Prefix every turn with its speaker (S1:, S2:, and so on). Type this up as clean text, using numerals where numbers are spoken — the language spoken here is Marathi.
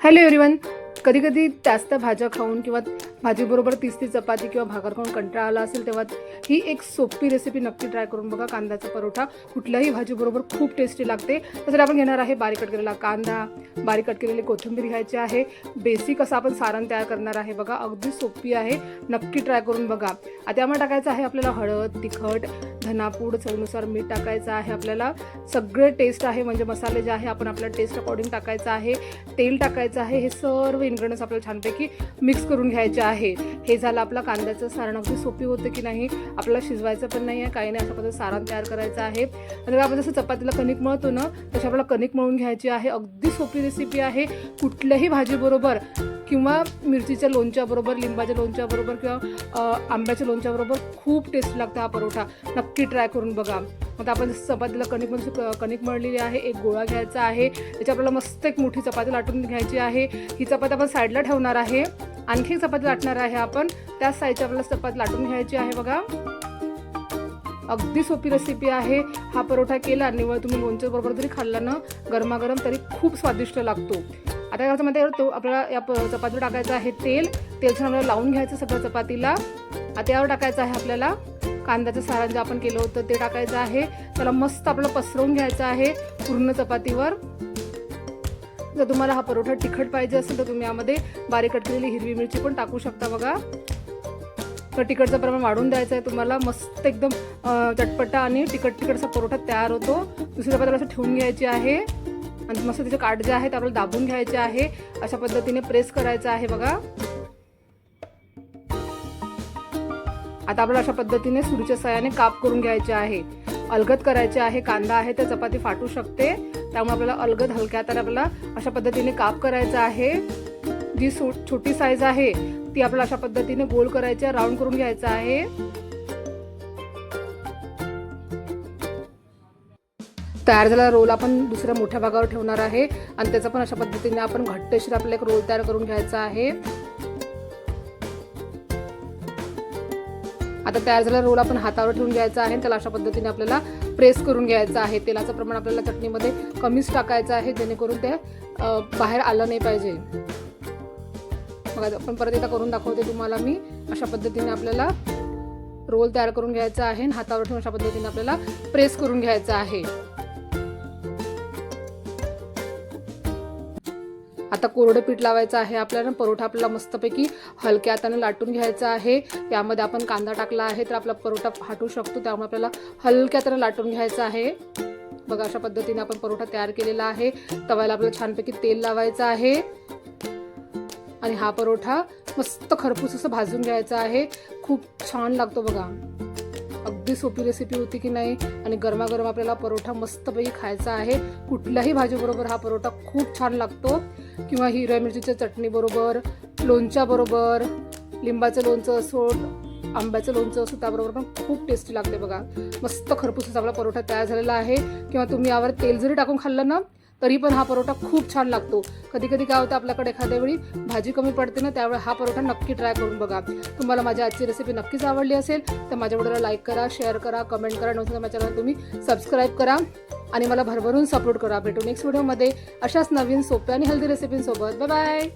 S1: Hello everyone. कधी कधी जास्त भाज्या खाऊन किंवा भाजीबरोबर तीच चपाती किंवा भाकर खाऊन कंटाळा आला असेल तेव्हा ही एक सोपी रेसिपी नक्की ट्राय करून बघा. कांद्याचा परोठा कुठल्याही भाजीबरोबर खूप टेस्टी लागते. त्यासाठी आपण घेणार आहे बारीक कट केलेला कांदा, बारीक कट केलेली कोथिंबीर घ्यायची आहे. बेसिक असं आपण सारण तयार करणार आहे बघा. अगदी सोपी आहे, नक्की ट्राय करून बघा. आता यामध्ये टाकायचं आहे आपल्याला हळद, तिखट, धनापूड, चवीनुसार मीठ टाकायचं आहे. आपल्याला सगळे टेस्ट आहे म्हणजे मसाले जे आहे आपण आपल्या टेस्ट अकॉर्डिंग टाकायचं आहे. तेल टाकायचं आहे. हे सर्व इन्ग्रेडियंट्स आपल्याला छानपैकी मिक्स करून घ्यायचे आहे. हे झालं आपलं कांद्याचं सारण. अगदी सोपी होते की नाही, आपल्याला शिजवायचं पण नाही आहे, काही नाही, अशा पद्धतीचं सारण तयार करायचं आहे. आणि आपण जसं चपातीला कणिक मळतो ना तशी आपल्याला कणिक मळून घ्यायची आहे. अगदी सोपी रेसिपी आहे. कुठल्याही भाजीबरोबर किंवा मिरचीच्या लोणच्याबरोबर, लिंबाच्या लोणच्याबरोबर किंवा आंब्याच्या लोणच्याबरोबर खूप टेस्ट लागतं हा परोठा. नक्की ट्राय करून बघा. आता आपण चपातीला कणिक मळलेली आहे. एक गोळा घ्यायचा आहे. त्याची आपल्याला मस्त एक मोठी चपाती लाटून घ्यायची आहे. ही चपाती आपण साईडला ठेवणार आहे. आणखी चपाती लाटणार आहे आपण. त्याच साईडची आपल्याला चपाती लाटून घ्यायची आहे बघा. अगदी सोपी रेसिपी आहे. हा परोठा केला निवळ तुम्ही लोणच्या बरोबर जरी खाल्ला ना गरमागरम तरी खूप स्वादिष्ट लागतो. आता याच्यामध्ये तो आपल्याला या चपातीवर टाकायचं आहे तेल छान आपल्याला लावून घ्यायचं सगळं चपातीला. आता यावर टाकायचं आहे आपल्याला कांद्याचं सारण जे आपण केलं होतं ते टाकायचं आहे. त्याला मस्त आपल्याला पसरवून घ्यायचं आहे पूर्ण चपातीवर. जर तुम्हाला हा परोठा तिखट पाहिजे असेल तर तुम्ही यामध्ये बारीक कट केलेली हिरवी मिरची पण टाकू शकता बघा. तर तिखटचं प्रमाण वाढून द्यायचं आहे तुम्हाला. मस्त एकदम चटपटा आणि तिखट असा परोठा तयार होतो. दुसरी चपातीला असं ठेवून घ्यायची आहे आणि मस्त त्याचे काठ जे आहेत आपल्याला दाबून घ्यायचे आहे. अशा पद्धतीने प्रेस करायचं आहे बघा. आता आपल्याला अशा पद्धतीने सुरीच्या साहाय्याने काप करून घ्यायचे आहे. अलगद करायचे आहे. कांदा आहे तर चपाती फाटू शकते, त्यामुळे आपल्याला अलगद हलक्या हाताने आपल्याला अशा पद्धतीने काप करायचा आहे. जी छोटी साईज आहे ती आपल्याला अशा पद्धतीने गोल करायची, राऊंड करून घ्यायचा आहे. तयार झालेला रोल आपण दुसऱ्या मोठ्या भागावर ठेवणार आहे आणि त्याचा पण अशा पद्धतीने आपण घट्टशीर आपल्याला एक रोल तयार करून घ्यायचा आहे. आता तयार झालेला रोल आपण हातावर ठेवून घ्यायचा आहे. त्याला अशा पद्धतीने आपल्याला प्रेस करून घ्यायचं आहे. तेलाचं प्रमाण आपल्याला चटणीमध्ये कमीच टाकायचं आहे जेणेकरून ते बाहेर आलं नाही पाहिजे. बघा आपण परत एकदा करून दाखवते तुम्हाला मी. अशा पद्धतीने आपल्याला रोल तयार करून घ्यायचा आहे. हातावर ठेवून अशा पद्धतीने आपल्याला प्रेस करून घ्यायचं आहे. आता कोरडं पीठ लावायचं आहे आपल्याला. परोठा आपल्याला मस्तपैकी हलक्या हाताने लाटून घ्यायचा आहे. यामध्ये आपण कांदा टाकला आहे तर आपला परोठा फाटू शकतो, त्यामुळे आपल्याला हलक्या हाताने लाटून घ्यायचं आहे. बघा अशा पद्धतीने आपण परोठा तयार केलेला आहे. तव्याला आपल्याला छानपैकी तेल लावायचं आहे आणि हा परोठा मस्त खरपूस असं भाजून घ्यायचा आहे. खूप छान लागतो बघा. अगदी सोपी रेसिपी होती की नाही. आणि गरमागरम आपल्याला परोठा मस्तपैकी खायचा आहे. कुठल्याही भाजीबरोबर हा परोठा खूप छान लागतो किंवा हिरव्या मिरचीच्या चटणी बरोबर, लोणच्या बरोबर, लिंबाचं लोणचं असो, आंब्याचं लोणचं असो त्याबरोबर पण खूप टेस्टी लागते बघा. मस्त खरपूस असा आपला परोठा तयार झालेला आहे. किंवा तुम्ही यावर तेल जरी टाकून खाल्लं ना तरी पण हा परोठा खूप छान लागतो. कधी कधी काय होतं आपल्याकडे एखाद्या वेळी भाजी कमी पडते ना, त्यावेळी हा परोठा नक्की ट्राय करून बघा. तुम्हाला माझी आजची रेसिपी नक्कीच आवडली असेल तर माझ्या व्हिडिओला लाईक करा, शेअर करा, कमेंट करा. नसेल तर माझ्या चॅनलला तुम्ही सबस्क्राईब करा आणि मला भरभरून सपोर्ट करा. भेटू नेक्स्ट व्हिडिओमध्ये अशाच नवीन सोप्या आणि हेल्दी रेसिपींसोबत. Bye bye.